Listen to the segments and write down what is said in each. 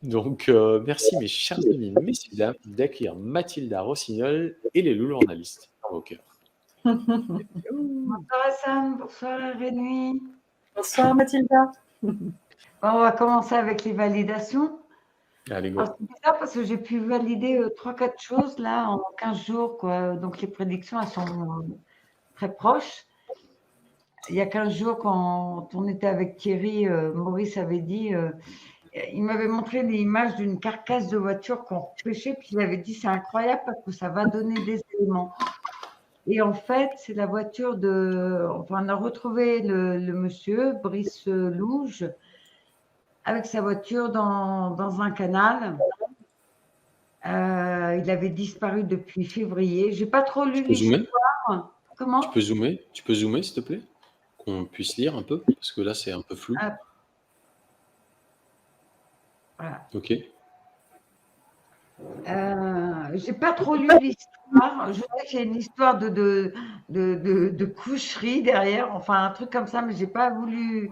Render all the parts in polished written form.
Donc, merci mes chers amis, messieurs, dames, d'accueillir Mathilda Rossignol et les loups-journalistes dans vos cœurs. Bonsoir Sam, bonsoir Rémi. Bonsoir Mathilda. On va commencer avec les validations. Allez, go. C'est bizarre parce que j'ai pu valider 3-4 choses là en 15 jours, quoi. Donc les prédictions, elles sont très proches. Il y a 15 jours, quand on était avec Thierry, Maurice avait dit, il m'avait montré des images d'une carcasse de voiture qu'on repêchait, puis il avait dit c'est incroyable parce que ça va donner des éléments. Et en fait, c'est la voiture de. Enfin, on a retrouvé le monsieur, Brice Louge, avec sa voiture dans un canal. Il avait disparu depuis février. J'ai pas trop lu l'histoire. Comment ? Tu peux zoomer, s'il te plaît, qu'on puisse lire un peu, parce que là, c'est un peu flou. Voilà. Ok. J'ai pas trop lu l'histoire. Je sais qu'il y a une histoire de coucherie derrière, enfin un truc comme ça, mais j'ai pas voulu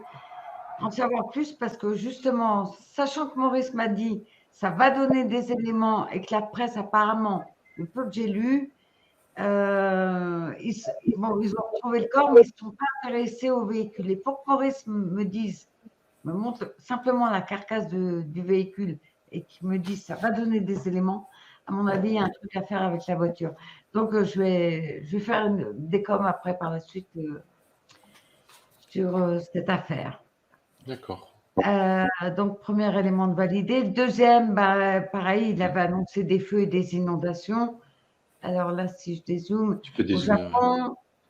en savoir plus parce que justement, sachant que Maurice m'a dit ça va donner des éléments et que la presse apparemment, le peu que j'ai lu, ils ont retrouvé le corps, mais ils ne sont pas intéressés au véhicule. Et pour que Maurice me montre simplement la carcasse du véhicule et qu'il me dise ça va donner des éléments, à mon avis, il y a un truc à faire avec la voiture. Donc, je vais faire des coms après par la suite sur cette affaire. D'accord. Donc, premier élément de validé. Deuxième, pareil, il avait annoncé des feux et des inondations. Alors là, si je dézoome,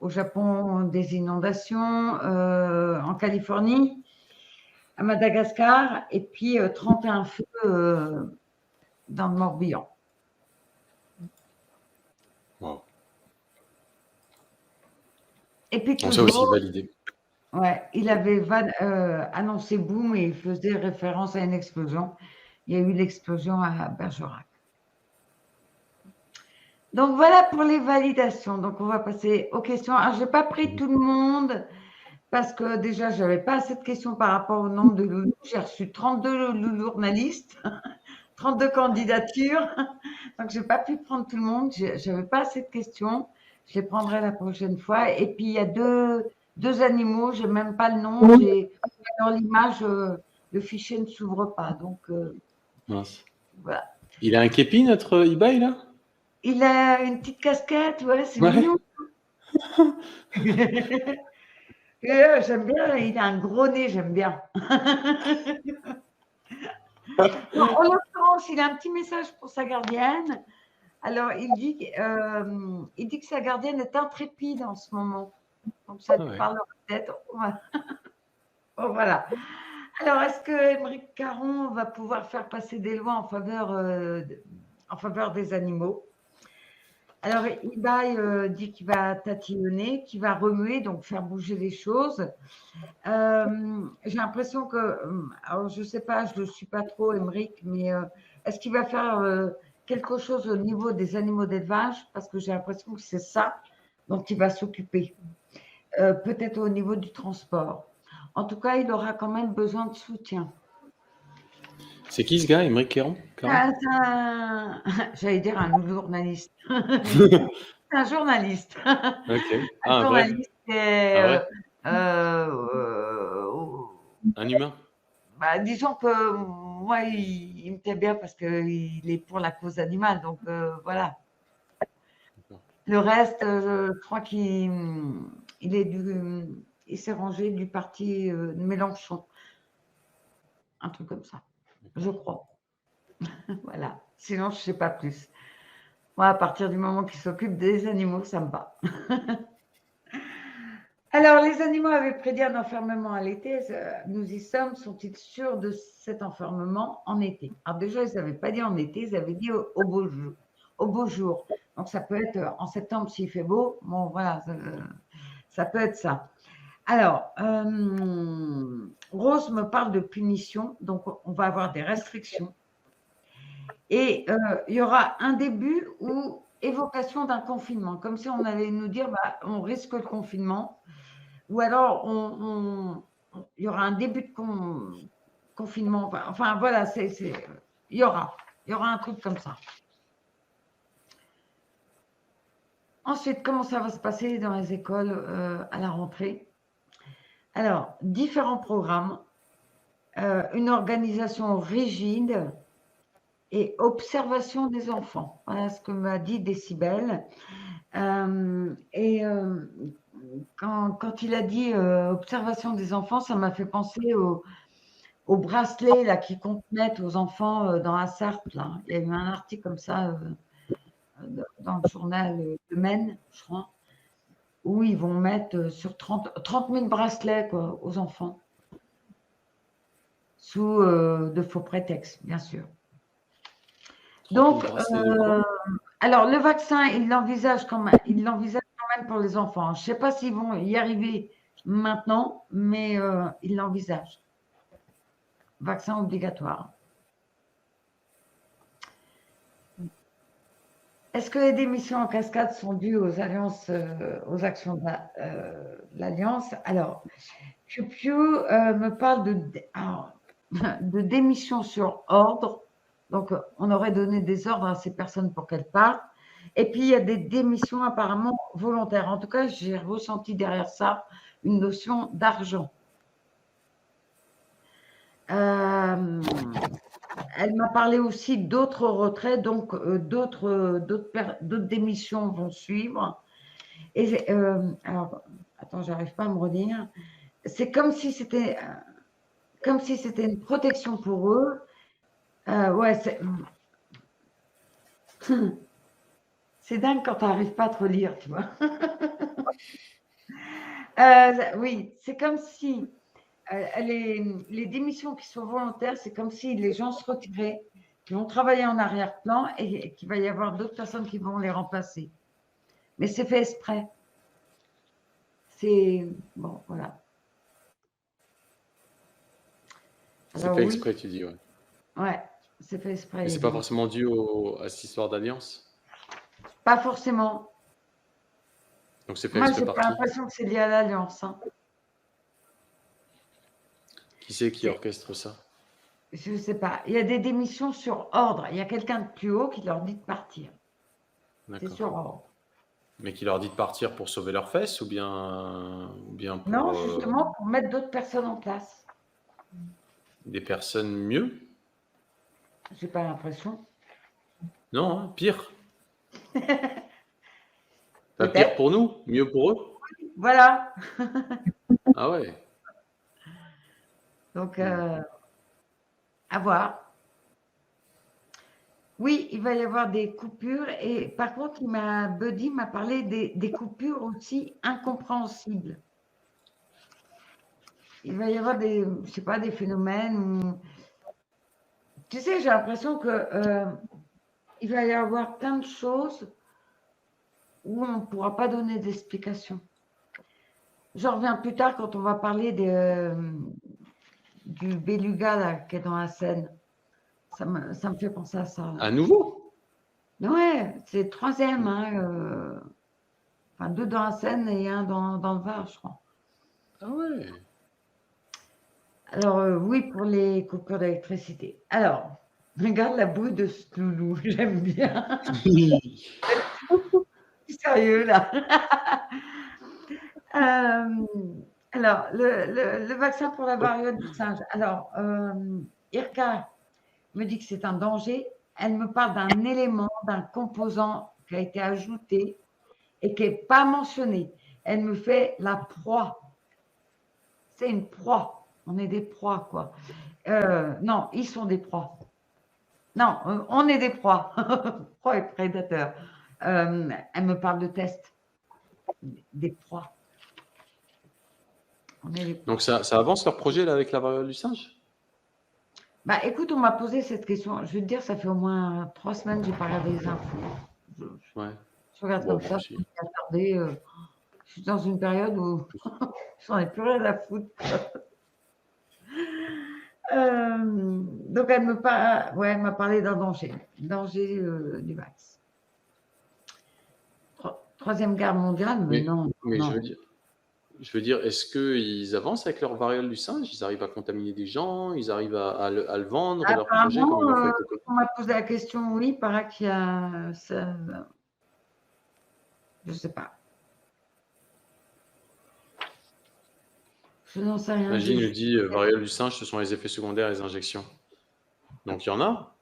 au Japon, des inondations, en Californie, à Madagascar, et puis 31 feux dans le Morbihan. Wow. Et puis donc ça aussi validé. Ouais, il avait annoncé boum et il faisait référence à une explosion. Il y a eu l'explosion à Bergerac. Donc voilà pour les validations. Donc on va passer aux questions. Alors je n'ai pas pris tout le monde parce que déjà je n'avais pas assez de questions par rapport au nombre de loulous. J'ai reçu 32 loulous-journalistes, 32 candidatures. Donc je n'ai pas pu prendre tout le monde. Je n'avais pas assez de questions. Je les prendrai la prochaine fois. Et puis il y a deux animaux. Je n'ai même pas le nom. Dans l'image, le fichier ne s'ouvre pas. Donc mince. Voilà. Il a un képi, notre eBay, là ? Il a une petite casquette, ouais, c'est mignon. J'aime bien, il a un gros nez, j'aime bien. Non, en l'occurrence, il a un petit message pour sa gardienne. Alors, il dit que sa gardienne est intrépide en ce moment. Donc, ça te parle peut-être. Bon, voilà. Alors, est-ce que Émeric Caron va pouvoir faire passer des lois en faveur des animaux ? Alors, Ibai dit qu'il va tatillonner, qu'il va remuer, donc faire bouger les choses. J'ai l'impression que, alors je ne sais pas, je ne le suis pas trop, Émeric, mais est-ce qu'il va faire quelque chose au niveau des animaux d'élevage? Parce que j'ai l'impression que c'est ça dont il va s'occuper. Peut-être au niveau du transport. En tout cas, il aura quand même besoin de soutien. C'est qui ce gars, Émeric Caron ? J'allais dire un journaliste. C'est un journaliste. Ok. Un journaliste un humain. Disons que moi, il me plaît bien parce qu'il est pour la cause animale. Donc voilà. Le reste, je crois qu'il s'est rangé du parti de Mélenchon. Un truc comme ça. Je crois. Voilà. Sinon, je ne sais pas plus. Moi, à partir du moment qu'il s'occupe des animaux, ça me va. Alors, les animaux avaient prédit un enfermement à l'été. Nous y sommes. Sont-ils sûrs de cet enfermement en été? Alors déjà, ils n'avaient pas dit en été, ils avaient dit au beau jour. Donc, ça peut être en septembre s'il fait beau. Bon, voilà, ça peut être ça. Alors, Rose me parle de punition. Donc, on va avoir des restrictions. Et il y aura un début ou évocation d'un confinement, comme si on allait nous dire on risque le confinement, ou alors il y aura un début de confinement. Enfin voilà, il y aura un truc comme ça. Ensuite, comment ça va se passer dans les écoles à la rentrée? Alors, différents programmes, une organisation rigide et observation des enfants. Voilà ce que m'a dit Décibel. Quand il a dit observation des enfants, ça m'a fait penser au bracelet là, qu'ils comptent mettre aux enfants dans la Sarthe. Là. Il y a eu un article comme ça dans le journal Le Maine, je crois, où ils vont mettre sur 30 000 bracelets quoi, aux enfants, sous de faux prétextes, bien sûr. Donc, alors le vaccin, il l'envisage quand même pour les enfants. Je ne sais pas s'ils vont y arriver maintenant, mais il l'envisage. Vaccin obligatoire. Est-ce que les démissions en cascade sont dues aux alliances, aux actions de l'Alliance? Alors, Piu me parle de démission sur ordre. Donc, on aurait donné des ordres à ces personnes pour qu'elles partent. Et puis, il y a des démissions apparemment volontaires. En tout cas, j'ai ressenti derrière ça une notion d'argent. Elle m'a parlé aussi d'autres retraits, donc d'autres démissions vont suivre. Et alors, attends, j'arrive pas à me redire. C'est comme si c'était une protection pour eux. Ouais, c'est dingue quand tu n'arrives pas à te relire, tu vois. Oui, c'est comme si les démissions qui sont volontaires, c'est comme si les gens se retiraient, qui vont travailler en arrière-plan et qu'il va y avoir d'autres personnes qui vont les remplacer. Mais c'est fait exprès. C'est bon, voilà. C'est fait exprès, tu dis, ouais. Ouais, c'est fait exprès. Mais c'est pas forcément dû à cette histoire d'alliance? Pas forcément. Donc c'est fait Moi, exprès j'ai par pas qui? l'impression que c'est lié à l'alliance. Hein. Qui c'est qui orchestre ça? Je ne sais pas. Il y a des démissions sur ordre. Il y a quelqu'un de plus haut qui leur dit de partir. C'est sur ordre. Mais qui leur dit de partir pour sauver leurs fesses ou bien pour... Non, justement pour mettre d'autres personnes en place. Des personnes mieux? J'ai pas l'impression. Non, hein, pire. Pas pire pour nous, mieux pour eux. Voilà. Ah ouais. Donc, à voir. Oui, il va y avoir des coupures. Et par contre, Buddy m'a parlé des coupures aussi incompréhensibles. Il va y avoir des phénomènes. Tu sais, j'ai l'impression que il va y avoir plein de choses où on ne pourra pas donner d'explication. J'en reviens plus tard quand on va parler du beluga là, qui est dans la Seine. Ça me fait penser à ça. À nouveau? Ouais, c'est le troisième. Hein, enfin, 2 dans la Seine et 1 dans le Var, je crois. Ah ouais. Alors, oui, pour les coupures d'électricité. Alors, regarde la bouille de ce loulou, j'aime bien. Sérieux, là. Alors, le vaccin pour la variole du singe. Alors, Irka me dit que c'est un danger. Elle me parle d'un élément, d'un composant qui a été ajouté et qui n'est pas mentionné. Elle me fait la proie. C'est une proie. On est des proies, quoi. Non, ils sont des proies. Non, on est des proies. Proies et prédateurs. Elle me parle de tests. Des proies. Donc ça avance leur projet là, avec la variole du singe? Bah écoute, on m'a posé cette question. Je vais te dire, ça fait au moins 3 semaines que je n'ai pas regardé les infos. Je regarde comme ça, je suis dans une période où j'en ai plus rien à foutre. Donc elle m'a parlé d'un danger du vax. Troisième guerre mondiale, mais non. Je veux dire, Je veux dire, est-ce qu'ils avancent avec leur variole du singe? Ils arrivent à contaminer des gens? Ils arrivent à le vendre et leur propager comme Apparemment, ils l'ont fait avec le Covid? on m'a posé la question, oui, il paraît qu'il y a ça, je sais pas. Je n'en sais rien. Imagine, il dit variole du singe, ce sont les effets secondaires des injections. Donc il y en a.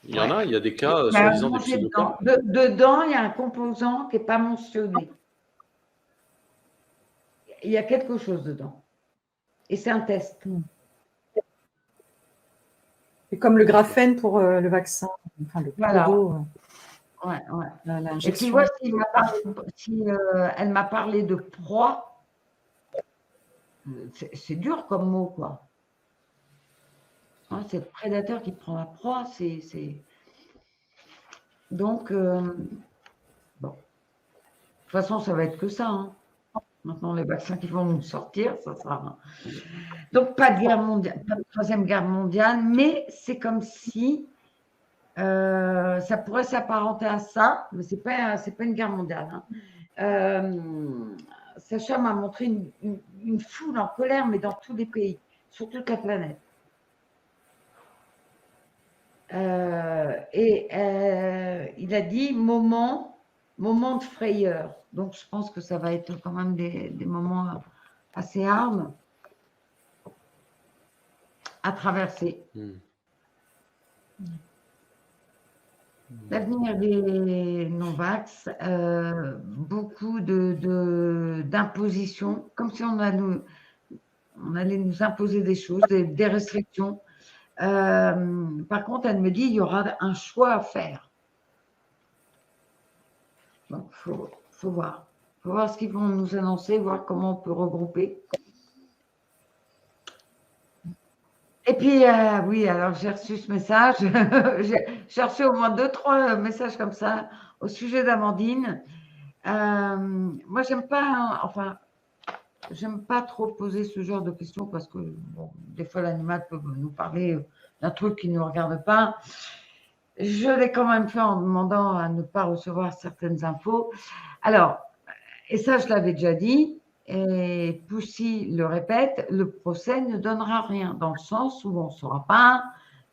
Il y en a, il y a des cas, soi-disant des pseudocas. Dedans, il y a un composant qui n'est pas mentionné. Il y a quelque chose dedans. Et c'est un test. C'est comme le graphène pour le vaccin. Enfin, le Voilà. pseudo, Ouais. Et l'injection. tu vois, si elle m'a parlé de proie, c'est dur comme mot, quoi. Hein, c'est le prédateur qui prend la proie, Donc, bon. De toute façon, ça va être que ça. Hein. Maintenant, les vaccins qui vont nous sortir, ça sera. Donc, pas de guerre mondiale, pas de troisième guerre mondiale, mais c'est comme si ça pourrait s'apparenter à ça, mais c'est pas une guerre mondiale. Hein. Sacha m'a montré une foule en colère, mais dans tous les pays, sur toute la planète. Il a dit moment de frayeur. Donc, je pense que ça va être quand même des moments assez hard à traverser. L'avenir des non-vax, beaucoup d'impositions, comme si on allait nous imposer des choses, des restrictions. Par contre, elle me dit il y aura un choix à faire. Donc, faut voir. Il faut voir ce qu'ils vont nous annoncer, voir comment on peut regrouper. Et puis, oui, alors j'ai reçu ce message. J'ai reçu au moins 2-3 messages comme ça au sujet d'Amandine. Moi, j'aime pas trop poser ce genre de questions parce que bon, des fois, l'animal peut nous parler d'un truc qui ne nous regarde pas. Je l'ai quand même fait en demandant à ne pas recevoir certaines infos. Alors, et ça, je l'avais déjà dit, et Poussy le répète, le procès ne donnera rien, dans le sens où on ne saura pas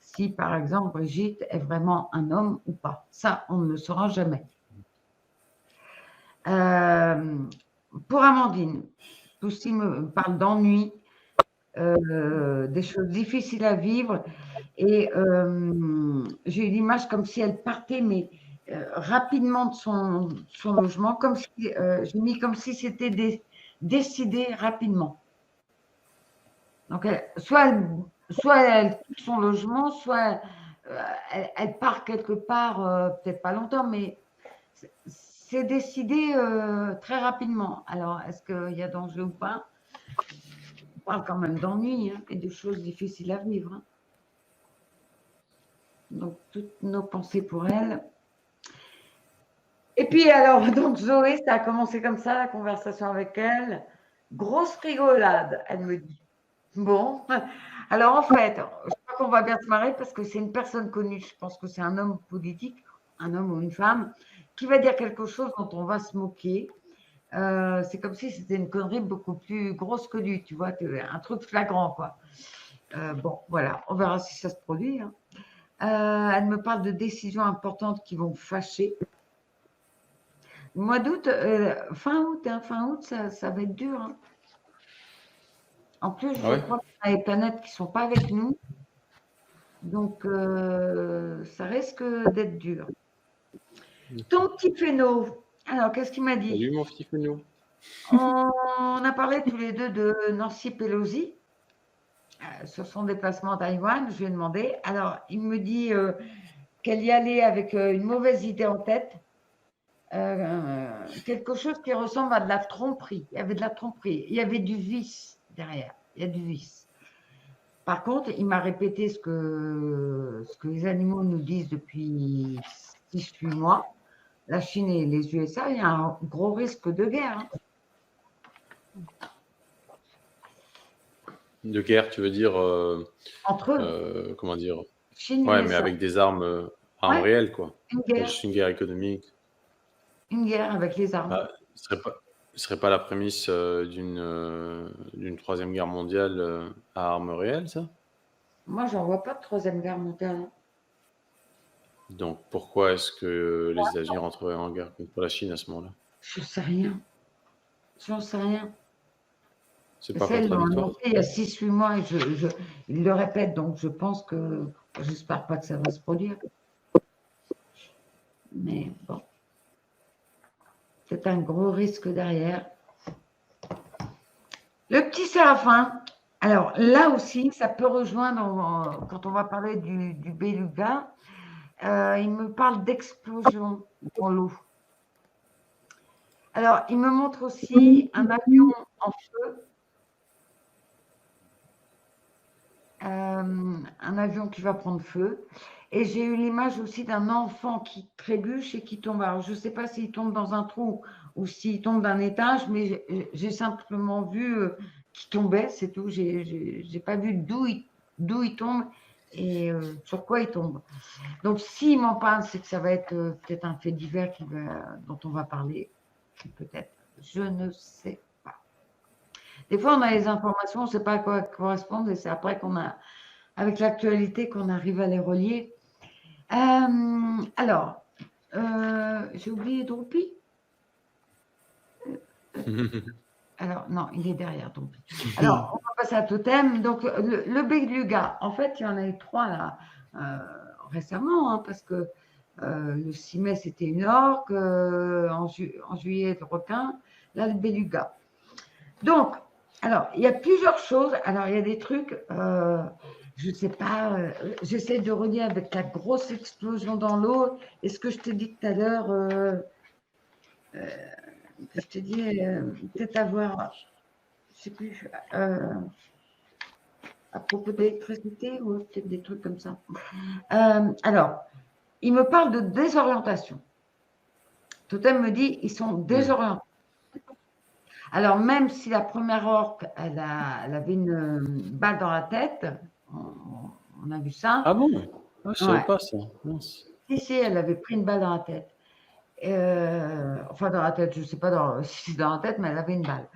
si, par exemple, Brigitte est vraiment un homme ou pas. Ça, on ne le saura jamais. Pour Amandine, Poussy me parle d'ennui, des choses difficiles à vivre, et j'ai eu l'image comme si elle partait, mais rapidement de son logement, comme si, j'ai mis comme si c'était décidé rapidement. Donc, soit elle quitte son logement, soit elle part quelque part, peut-être pas longtemps, mais c'est décidé très rapidement. Alors, est-ce qu'il y a danger ou pas? On parle quand même d'ennui et de choses difficiles à vivre. Hein. Donc, toutes nos pensées pour elle. Et puis, alors, donc Zoé, ça a commencé comme ça, la conversation avec elle. Grosse rigolade, elle me dit. Bon, alors en fait, je crois qu'on va bien se marrer parce que c'est une personne connue, je pense que c'est un homme politique, un homme ou une femme, qui va dire quelque chose dont on va se moquer. C'est comme si c'était une connerie beaucoup plus grosse que lui, tu vois, un truc flagrant, quoi. Bon, voilà, on verra si ça se produit. Hein. Elle me parle de décisions importantes qui vont fâcher. Le mois d'août, fin août, ça va être dur. Hein. En plus, je crois qu'il y a des planètes qui ne sont pas avec nous. Donc, ça risque d'être dur. Ton petit Féno, alors, qu'est-ce qu'il m'a dit? Salut, mon petit Féno. On a parlé tous les deux de Nancy Pelosi sur son déplacement à Taïwan. Je lui ai demandé. Alors, il me dit qu'elle y allait avec une mauvaise idée en tête. Quelque chose qui ressemble à de la tromperie. Il y avait de la tromperie. Il y avait du vice derrière. Il y a du vice. Par contre, il m'a répété ce que les animaux nous disent depuis 6-8 mois. La Chine et les USA, il y a un gros risque de guerre. Hein. De guerre, tu veux dire entre eux. Comment dire? Chine ouais, mais avec des armes réelles, quoi. Une guerre. Juste une guerre économique. Une guerre avec les armes. Ce serait pas la prémisse d'une troisième guerre mondiale à armes réelles, ça? Moi, j'en vois pas de troisième guerre mondiale. Donc pourquoi est-ce que les États-Unis rentreraient en guerre contre la Chine à ce moment-là? Je sais rien. J'en sais rien. C'est pas Ils l'ont contradictoire? annoncé il y a 6-8 mois et ils le répètent, donc je pense que j'espère pas que ça va se produire. Mais bon, c'est un gros risque derrière. Le petit Séraphin, alors là aussi, ça peut rejoindre quand on va parler du Beluga. Il me parle d'explosion dans l'eau. Alors, il me montre aussi un avion en feu. Un avion qui va prendre feu. Et j'ai eu l'image aussi d'un enfant qui trébuche et qui tombe. Alors, je ne sais pas s'il tombe dans un trou ou s'il tombe d'un étage, mais j'ai simplement vu qu'il tombait, c'est tout. Je n'ai pas vu d'où il tombe et sur quoi il tombe. Donc, s'il m'en parle, c'est que ça va être peut-être un fait divers dont on va parler. Peut-être. Je ne sais pas. Des fois, on a les informations, on ne sait pas à quoi elles correspondent et c'est après avec l'actualité qu'on arrive à les relier. Alors, j'ai oublié Droupi. Alors, non, il est derrière Droupi. Alors, on va passer à Totem. Donc, le Beluga, en fait, il y en a eu 3 là récemment, hein, parce que le 6 mai, c'était une orque, en juillet, le requin, là, le Beluga. Donc, alors, il y a plusieurs choses. Alors, il y a des trucs, je ne sais pas, j'essaie de relier avec la grosse explosion dans l'eau. Et ce que je t'ai dit tout à l'heure, je t'ai dit, peut-être avoir, je ne sais plus, à propos d'électricité ou peut-être des trucs comme ça. Alors, il me parle de désorientation. Totem me dit, ils sont désorientés. Alors, même si la première orque, elle avait une balle dans la tête, on a vu ça. Ah bon? Je ne savais pas ça. Si, elle avait pris une balle dans la tête. Enfin, dans la tête, je ne sais pas si c'est dans la tête, mais elle avait une balle.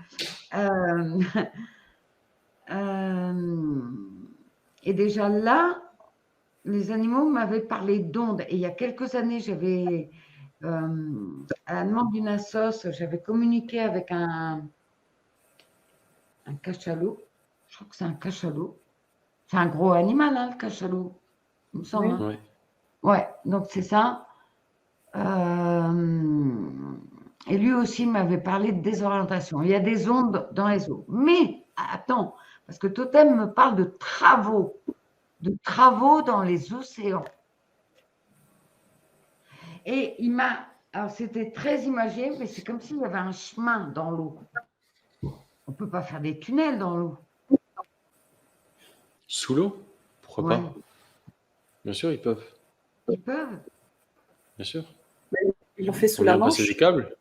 Et déjà là, les animaux m'avaient parlé d'ondes. Et il y a quelques années, j'avais, à la demande d'une assoce, j'avais communiqué avec un cachalot. Je crois que c'est un cachalot. C'est un gros animal, hein, le cachalot, il me semble. Oui. Ouais, donc c'est ça. Et lui aussi m'avait parlé de désorientation. Il y a des ondes dans les eaux. Mais, attends, parce que Totem me parle de travaux dans les océans. Et alors c'était très imagé, mais c'est comme s'il y avait un chemin dans l'eau. On ne peut pas faire des tunnels dans l'eau. Sous l'eau? Pourquoi pas? Bien sûr, ils peuvent. Ils peuvent. Bien sûr. Ils l'ont fait sous la Manche. Passer des câbles?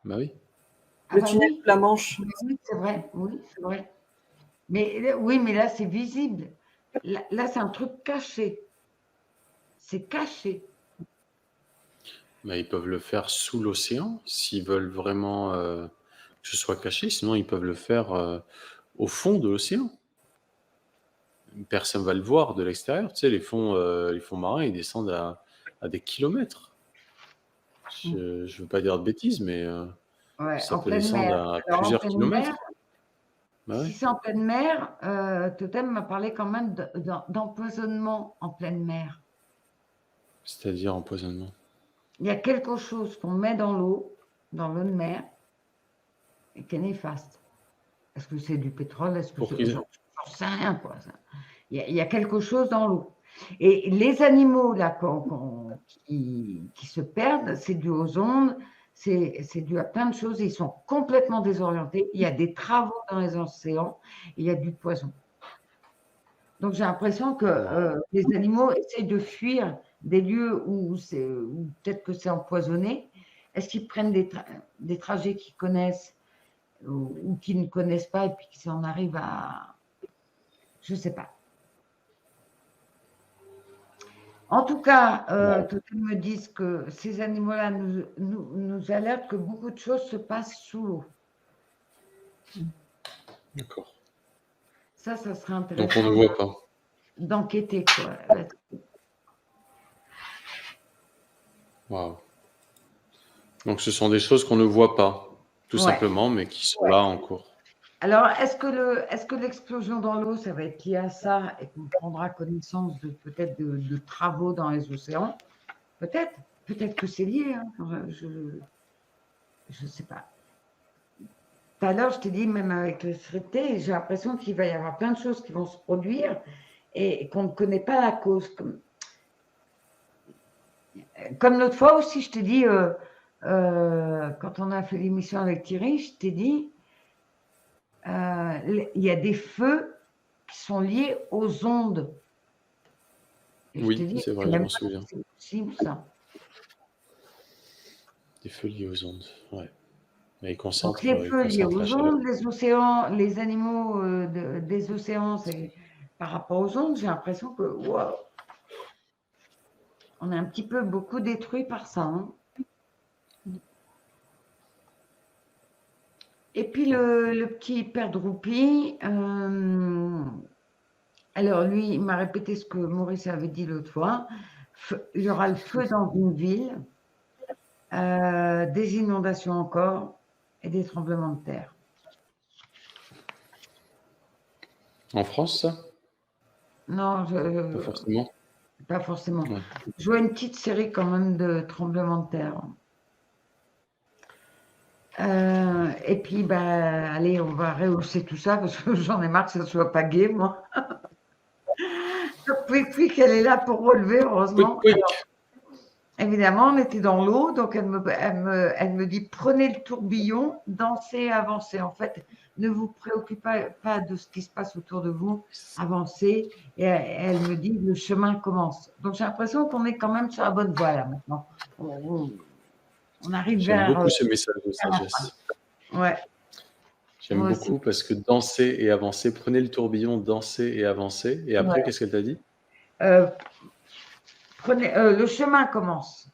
Bah oui. Le tunnel sous la Manche. Oui, c'est vrai. Oui, c'est vrai. Mais là, c'est visible. Là, c'est un truc caché. C'est caché. Mais ils peuvent le faire sous l'océan s'ils veulent vraiment que ce soit caché. Sinon, ils peuvent le faire au fond de l'océan. Personne ne va le voir de l'extérieur. Tu sais, les fonds marins, ils descendent à des kilomètres. Je ne veux pas dire de bêtises, mais ça peut descendre à plusieurs kilomètres. Si c'est en pleine mer, Totem m'a parlé quand même d'empoisonnement en pleine mer. C'est-à-dire empoisonnement? Il y a quelque chose qu'on met dans l'eau de mer, et qui est néfaste. Est-ce que c'est du pétrole? Est-ce que j'en sais rien, quoi. Il y a quelque chose dans l'eau. Et les animaux là, qui se perdent, c'est dû aux ondes, c'est dû à plein de choses. Ils sont complètement désorientés. Il y a des travaux dans les océans, il y a du poison. Donc j'ai l'impression que les animaux essaient de fuir des lieux où peut-être que c'est empoisonné. Est-ce qu'ils prennent des trajets qu'ils connaissent ou qu'ils ne connaissent pas et puis qu'ils en arrivent à... Je ne sais pas. En tout cas, Wow. Totem me disent que ces animaux-là nous alertent que beaucoup de choses se passent sous l'eau. D'accord. Ça serait Donc on ne intéressant voit pas. d'enquêter, quoi. Wow. Donc ce sont des choses qu'on ne voit pas, tout Ouais. simplement, mais qui sont Ouais. là en cours. Alors, est-ce que l'explosion dans l'eau, ça va être lié à ça et qu'on prendra connaissance de peut-être de travaux dans les océans? Peut-être. Peut-être que c'est lié. Hein. Je ne sais pas. Tout à l'heure, je t'ai dit, même avec l'électricité, j'ai l'impression qu'il va y avoir plein de choses qui vont se produire et qu'on ne connaît pas la cause. Comme l'autre fois aussi, je t'ai dit, quand on a fait l'émission avec Thierry, je t'ai dit, il y a des feux qui sont liés aux ondes. Et je t'ai Oui, dit, c'est vrai, je même m'en pas souviens. si c'est possible, ça. Des feux liés aux ondes, ouais. Mais ils Donc, concentrent, les ils feux liés concentrent la aux chaleur. ondes, les océans, les animaux des océans, c'est par rapport aux ondes, j'ai l'impression que, wow, on est un petit peu beaucoup détruit par ça. Hein. Et puis le petit père Droupi, alors lui, il m'a répété ce que Maurice avait dit l'autre fois. Il y aura le feu dans une ville, des inondations encore et des tremblements de terre. En France, ça? Non, Pas forcément. pas forcément. Ouais. Je vois une petite série quand même de tremblements de terre. Et puis, bah, allez, on va rehausser tout ça parce que j'en ai marre que ça ne soit pas gai, moi. Donc, Pouic, elle est là pour relever, heureusement. Pouic. Alors, évidemment, on était dans l'eau, donc elle me dit prenez le tourbillon, dansez, avancez. En fait, ne vous préoccupez pas de ce qui se passe autour de vous, avancez. Et elle me dit le chemin commence. Donc j'ai l'impression qu'on est quand même sur la bonne voie là maintenant. On arrive J'aime vers. beaucoup ce message de sagesse. Ouais. J'aime Moi beaucoup aussi. parce que danser et avancer, prenez le tourbillon, dansez et avancez. Et après, Ouais. qu'est-ce qu'elle t'a dit? Le chemin commence.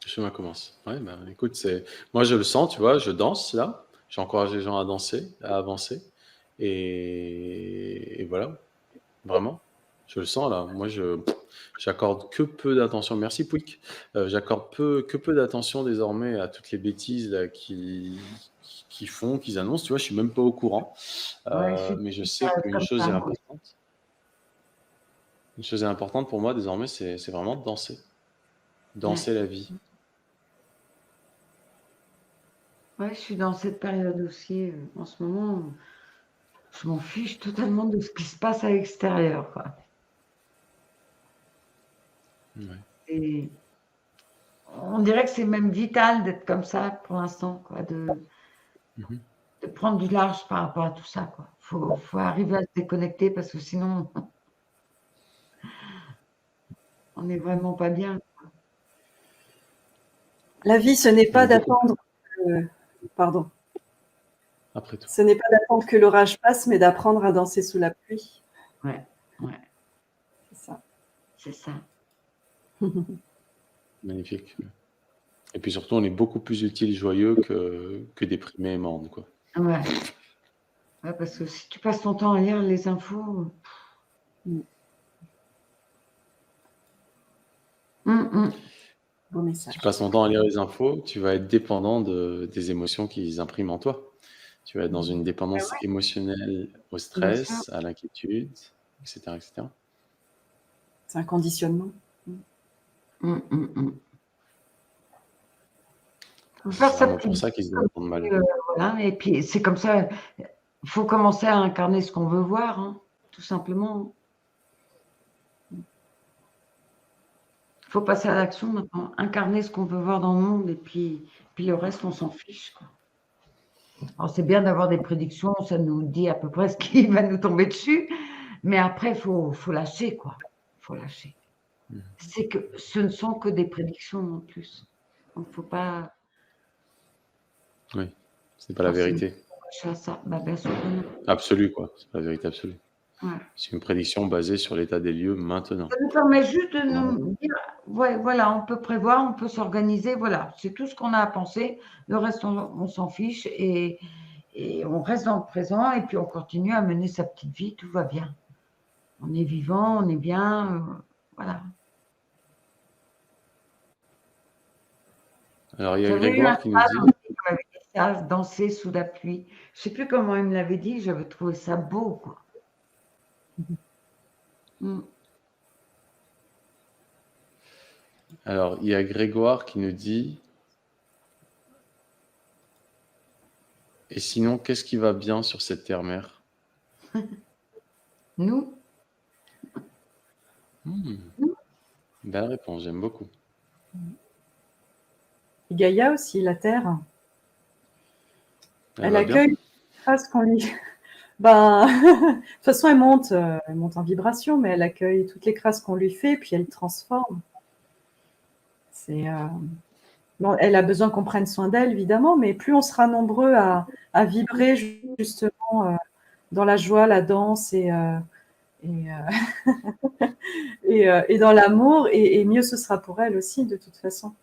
Le chemin commence. Ouais, ben, écoute, moi je le sens, tu vois, je danse là. J'encourage les gens à danser, à avancer. Et voilà, vraiment, je le sens là. Moi, j'accorde que peu d'attention. Merci Pouic. J'accorde que peu d'attention désormais à toutes les bêtises là, qu'ils font, qu'ils annoncent. Tu vois, je suis même pas au courant. Ouais, Mais je sais qu'une comme chose ça, est moi. importante. Une chose est importante pour moi désormais, c'est vraiment de danser. Danser la vie. Ouais, je suis dans cette période aussi. En ce moment, je m'en fiche totalement de ce qui se passe à l'extérieur. Quoi. Ouais. Et on dirait que c'est même vital d'être comme ça pour l'instant, quoi, de prendre du large par rapport à tout ça. Quoi. Faut arriver à se déconnecter parce que sinon, on n'est vraiment pas bien. La vie, ce n'est On pas est beaucoup d'attendre. Pardon. après tout. Ce n'est pas d'attendre que l'orage passe, mais d'apprendre à danser sous la pluie. Ouais. C'est ça. C'est ça. Magnifique. Et puis surtout, on est beaucoup plus utile, joyeux que déprimé et morne, quoi. Ouais. Parce que si tu passes ton temps à lire les infos. Bon message. Si tu passes ton temps à lire les infos, tu vas être dépendant des émotions qu'ils impriment en toi. Tu vas être dans une dépendance émotionnelle au stress, à l'inquiétude, etc., etc. C'est un conditionnement. Faire C'est vraiment pour ça qu'ils se donnent mal. Voilà, et puis c'est comme ça, il faut commencer à incarner ce qu'on veut voir, hein, tout simplement. Il faut passer à l'action maintenant, incarner ce qu'on veut voir dans le monde, et puis le reste, on s'en fiche. Quoi. Alors c'est bien d'avoir des prédictions, ça nous dit à peu près ce qui va nous tomber dessus, mais après, il faut lâcher, quoi. Il faut lâcher. C'est que ce ne sont que des prédictions en plus. Donc, il ne faut pas... Oui, ce n'est pas la vérité. Ça. Bah, bien sûr que non. Absolue, quoi. C'est pas la vérité absolue. Ouais. C'est une prédiction basée sur l'état des lieux maintenant. Ça nous permet juste de nous dire, ouais, voilà, on peut prévoir, on peut s'organiser, voilà, c'est tout ce qu'on a à penser. Le reste, on s'en fiche et on reste dans le présent et puis on continue à mener sa petite vie, tout va bien. On est vivant, on est bien, voilà. Alors, il y a J'avais eu un Grégoire qui nous cheval dit, aussi qui m'avait dit ça, danser sous la pluie. Je sais plus comment il me l'avait dit, j'avais trouvé ça beau, quoi. Mm. alors, il y a Grégoire qui nous dit, et sinon, qu'est-ce qui va bien sur cette terre-mère? Nous, Belle réponse, j'aime beaucoup. Et Gaïa aussi, la Terre. Elle va bien accueille les phrases qu'on lui. Ben, de toute façon, elle monte en vibration, mais elle accueille toutes les crasses qu'on lui fait, puis elle transforme. Bon, elle a besoin qu'on prenne soin d'elle, évidemment, mais plus on sera nombreux à vibrer justement dans la joie, la danse et dans l'amour, et mieux ce sera pour elle aussi, de toute façon.